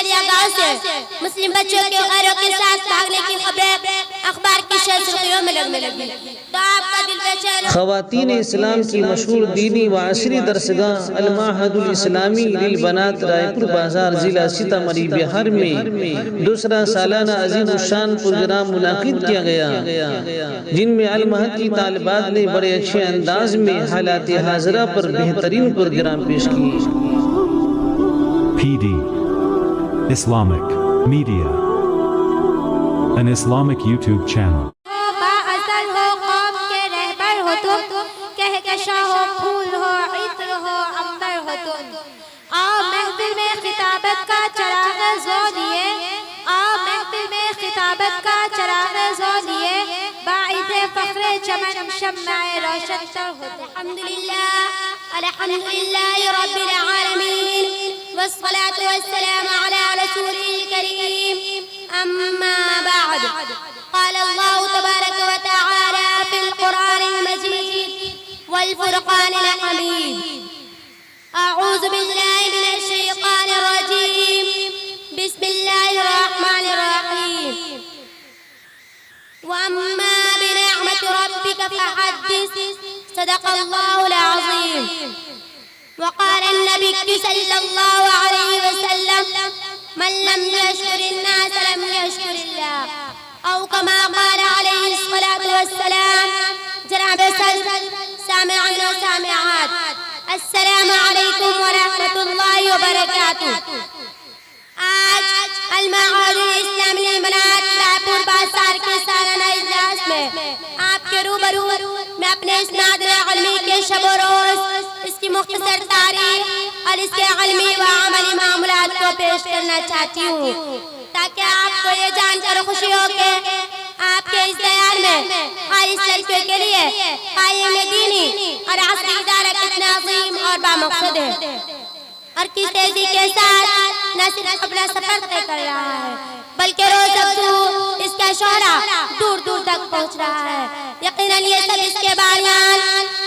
شہریہ گاؤں سے مسلم بچوں کے غیروں کے ساتھ بھاگنے کی خبریں اخبار کی سرخیوں میں لگنے لگی تو آپ کا دل بے چین خواتین اسلام کی مشہور دینی و عصری درسگاہ المعہد الاسلامی للبنات رائے پور بازار ضلع سیتامڑھی بہار میں دوسرا سالانہ عظیم الشان پروگرام منعقد کیا گیا، جن میں المعہد کی طالبات نے بڑے اچھے انداز میں حالات حاضرہ پر بہترین پروگرام پیش کیے۔ PD Islamic Media, an Islamic YouTube channel. بااثر ہو قوم کے رہبر ہو تم، کہکشاں ہو پھول ہو عطر ہو عنبر ہو تم، آؤ محفل میں خطابت کا چراغ زو لیے، آؤ محفل میں خطابت کا چراغ زو لیے، باعث فخر چمن شمع روشن تر ہو تم۔ الحمدللہ رب العالمین والصلاة والسلام على رسوله الكريم، أما بعد، قال الله تبارك وتعالى في القرآن المجيد والفرقان الحميد، أعوذ بالله من الشيطان الرجيم، بسم الله الرحمن الرحيم، وأما بنعمة ربك فحدث، صدق الله العظيم۔ وقال النبي صلى الله عليه وسلم، من لم يشكر الناس لم يشكر الله، أو كما قال عليه الصلاة والسلام۔ جناب صدر، سامعین و سامعات، السلام علیکم ورحمۃ اللہ وبرکاتہ۔ آج المعہد الاسلامی للبنات رائے پور بازار کے سالانہ اجلاس میں آپ کے روبرو میں اپنے اس نادر علمی کے شب و روز، اس کی مختصر تاریخ اور اس کے علمی و عملی معاملات کو پیش کرنا چاہتی ہوں، تاکہ آپ کو یہ جان کر خوشی ہو کہ آپ کے اس بیان میں خالص لڑکیوں کے لیے قائم دینی اور عصری ادارہ کتنا عظیم اور بامقصد ہے، اور کس تیزی کے ساتھ نہ صرف اپنا سفر طے کر رہا ہے بلکہ روز افزوں اس کا شہرہ دور دور تک پہنچ رہا ہے۔ یقیناً یہ سب اس کے بانیان،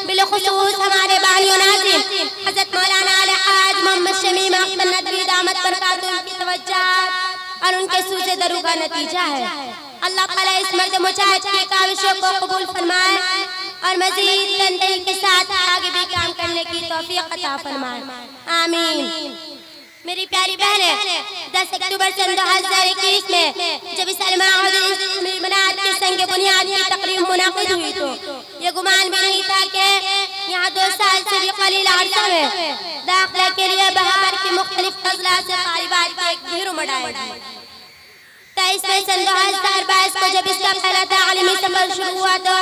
بالخصوص ہمارے بانی و ناظم حضرت مولانا الحاج محمد شمیم احمد ندوی دامت برکاتہ کی توجہات اور ان کے سوز درو کا نتیجہ ہے۔ اللہ تعالیٰ اس مرد مجاہد کی کاوشوں کو قبول فرمائے اور مزید تندیل کے ساتھ آگے بھی کام کرنے کی توفیق عطا فرمائے، آمین۔ میری پیاری بہنیں، 10 اکتوبر سن 2021 میں جب اس المعہد الاسلامی للبنات کے سنگ بنیاد کی تقریب منعقد ہوئی تو یہ گمان بھی نہیں تھا کہ یہاں 2 سال سے بھی قلیل عرصہ میں داخلہ کے لیے بہار کی مختلف اضلاع سے طالبات کی ایک بھیڑ مڈائے گی۔ 23 مئی سن 2022 کو جب اس کا پہلا تعلیمی سفر شروع ہوا تو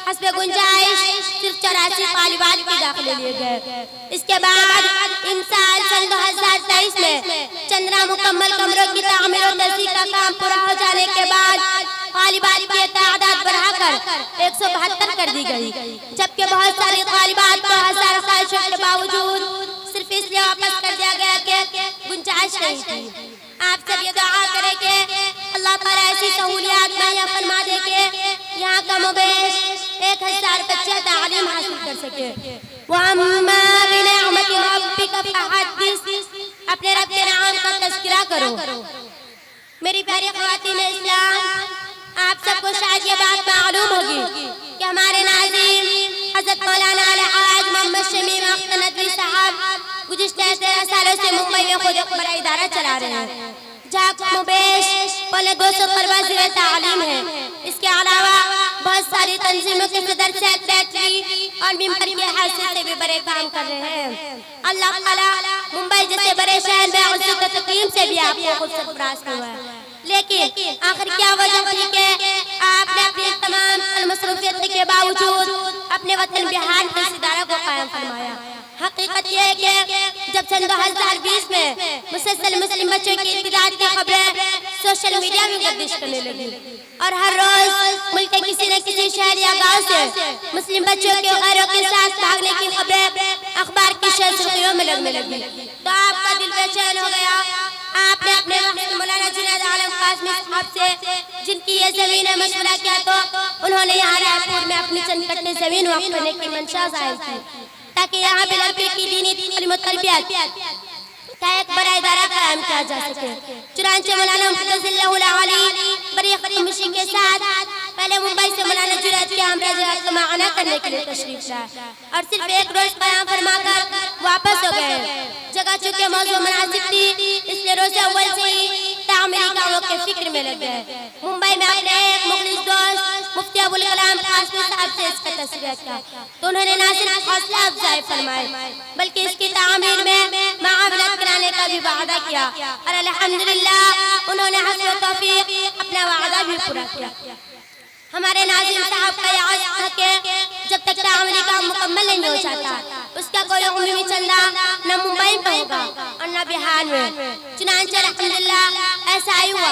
حسب گنجائش صرف 84 طالبات کے داخلے لیے گئے۔ اس کے بعد ان سال سن 2023 میں 15 مکمل کمروں کی تعمیر و تزئین کا کام پورا ہو جانے کے بعد طالبات کی تعداد بڑھا کر 172 کر دی گئی، جبکہ بہت ساری طالبات کو ہزار خواہشوں کے باوجود صرف اس لیے واپس کر دیا گیا کہ گنجائش نہیں تھی۔ آپ سب یہ دعا کریں کہ اللہ تعالیٰ ایسی سہولیات مہیا فرما دے کہ یہاں کم و بیش 1000 بچے تعلیم حاصل کر سکے۔ وَأَمَّا بِنِعْمَةِ رَبِّكَ فَحَدِّثْ، اپنے رب کے نعم کا تذکرہ کرو۔ میری پیاری خواتین اسلام، آپ سب کو شاید یہ بات معلوم ہوگی کہ ہمارے ناظم حضرت مولانا الحاج محمد شمیم احمد ندوی صاحب گزشتہ 13 سالوں سے ممبئی میں خود ایک بڑا ادارہ چلا رہے ہیں، جہاں کم و بیش 250 طلباء زیر تعلیم ہیں۔ اس کے علاوہ بہت ساری تنظیموں کے صدر سیکریٹری اور ممبر کی حیثیت سے بھی بڑے کام کر رہے ہیں۔ اللہ تعالیٰ ممبئی جیسے بڑے شہر میں عزت و تکریم سے بھی آپ کو خود سرفراز ہوا ہے، لیکن آخر کیا وجہ تھی کہ آپ نے اپنی تمام مصروفیت کے باوجود اپنے وطن بہار میں اس ادارہ کو قائم فرمایا؟ حقیقت یہ ہے کہ جب سن 2020 میں مسلسل مسلم بچوں کی ارتداد کی خبریں سوشل میڈیا میں گردش کرنے لگی اور ہر روز ملک کے کسی نہ کسی شہر یا گاؤں سے مسلم بچوں کے غیروں کے ساتھ بھاگنے کی خبریں اخبار کی سرخیوں میں لگنے لگی تو آپ کا دل بے چین ہو گیا۔ آپ نے اپنے وقت مولانا جنید عالم قاسمی صاحب سے جن کی یہ زمین مشورہ کیا تو انہوں نے یہاں رائے پور میں اپنی چند کٹے زمین وقف کرنے کی منشا ظاہر کی تاکہ یہاں پہ لڑکی کی دینی تعلیم و تربیت کا ایک بڑا ادارہ قائم کیا کیا جا سکے۔ چنانچہ مولانا محمد اللہ علی بڑی خوشی کے ساتھ پہلے ممبئی سے مولانا جرأت کے ہمراہ جہاد کو معاینہ کرنے کے لیے تشریف لائے اور صرف ایک روز قیام فرما کر واپس ہو گئے۔ جگہ چونکہ موضوع مناسب تھی اس لیے روز اول سے ہی تعمیری کاموں کے فکر میں لگ گئے۔ ممبئی میں اپنے ایک مخلص دوست مفتی ابوالکلام قاسمی صاحب سے اس کا تذکرہ کیا تو انہوں نے نہ صرف حوصلہ افزائی فرمائی بلکہ اس کی تعمیر میں معاونت کرانے کا بھی وعدہ کیا اور الحمدللہ انہوں نے حسب و توفیق اپنا وعدہ بھی پورا کیا۔ ہمارے ناظم صاحب کا یہ عزم ہے کہ جب تک تعمیری کام مکمل نہیں ہو جاتا اس کا کوئی عمومی چندہ نہ ممبئی میں ہوگا اور نہ بہار میں۔ چنانچہ الحمدللہ ایسا ہی ہوا۔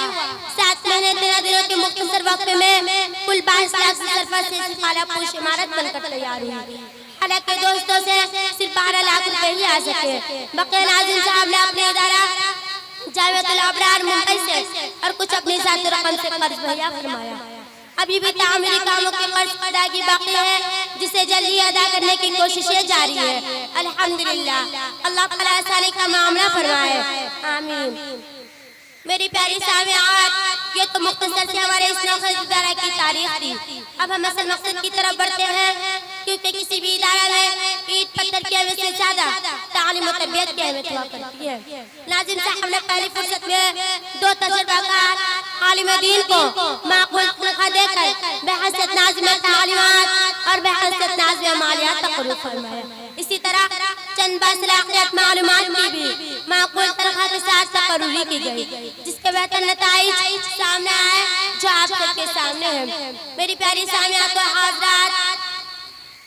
7 مہینے 13 دنوں کے مختصر وقت میں کل 22 لاکھ سے سرفر سے استفادہ پوش عمارت بن کر تیار ہوئی۔ حالانکہ دوستوں سے صرف 12 لاکھ روپے ہی آ سکے۔ بقیہ ناظم صاحب نے اپنے ادارہ جامعۃ الابرار ممبئی سے اور کچھ اپنی ذاتی رقم سے قرض مہیا فرمایا۔ ابھی بھی تعمیری کاموں کے قرض ادائیگی باقی ہے جسے جلدی ادا کرنے کی کوششیں جاری ہے۔ الحمدللہ اللہ تعالیٰ آسانی کا معاملہ فرمائے، آمین۔ میری پیاری سامعات، یہ تو مختصر سے ہمارے اس نوخیز ادارہ کی تاریخ تھی۔ اب ہم اصل مقصد کی طرف بڑھتے ہیں، کیونکہ کسی بھی ادارہ میں اینٹ پتھر کی اہمیت سے زیادہ تعلیم و تربیت کی اہمیت ہوا کرتی ہے۔ ناظم صاحب نے پہلی فرصت میں 2 تجربہ کار عالم دین کو معقول تنخواہ دے کر بحیثیت ناظم تعلیمات اور بحیثیت ناظم مالیات تقرر فرمایا۔ اسی طرح چند باصلاحیت معلومات کی بھی معقول تنخواہ کے ساتھ تقرری کی گئی، جس کے بہتر نتائج سامنے آئے جو آپ سب کے سامنے ہیں۔ میری پیاری سامعات و حاضرات،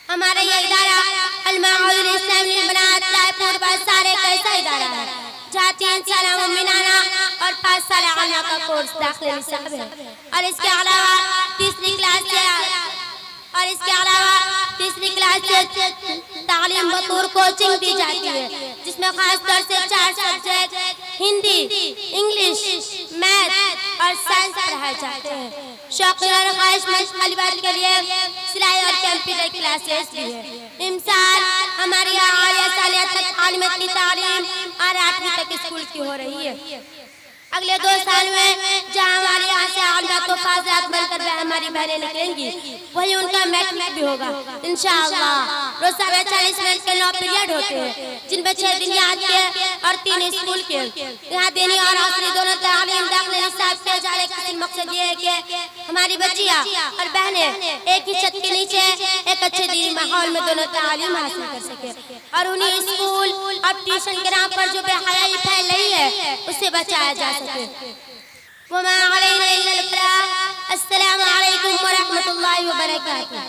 ہمارا یہ ادارہ المعہد الاسلامی للبنات رائے پور بازار ایک ایسا ادارہ ہے جہاں 3 سالہ مومنانہ اور 5 سالہ عالمہ کا کورس داخلہ نصاب ہے اور اس کے علاوہ تیسری کلاس سے تعلیم بطور کوچنگ دی جاتی ہے، جس میں خاص طور سے 4 سبجیکٹ ہندی، انگلش، میتھ اور سائنس پڑھائے جاتے ہیں۔ شوقین اور خواہش مند طالبات کے لیے سلائی اور کمپیوٹر کلاسز بھی ہے۔ امسال ہماری یہاں عالیہ ثانویہ تک عالمیت کی تعلیم اور 8ویں تک اسکول کی ہو رہی ہے۔ اگلے 2 سال میں جہاں ہمارے یہاں سے عالمات و فاضلات بن کر ہماری بہنیں نکلیں گی وہی ان کا میٹرک بھی ہوگا انشاءاللہ۔ روزانہ 40 منٹ کے 9 پیریڈ ہوتے ہیں، جن میں 6 دنیات کے اور 3 اسکول کے۔ یہاں دینی اور عصری دونوں تعلیم داخلہ نصاب کیا جا رہا ہے۔ مقصد یہ ہے کہ ہماری بچیاں اور بہنیں ایک ہی چھت کے نیچے ایک اچھے دینی ماحول میں دونوں تعلیم حاصل کر سکے اور انہیں اسکول اور ٹیوشن کے نام پر جو بے حیائی پھیل رہی ہے اس سے بچایا جا سکے۔ وما علینا الا البلاغ۔ السلام علیکم ورحمۃ اللہ وبرکاتہ۔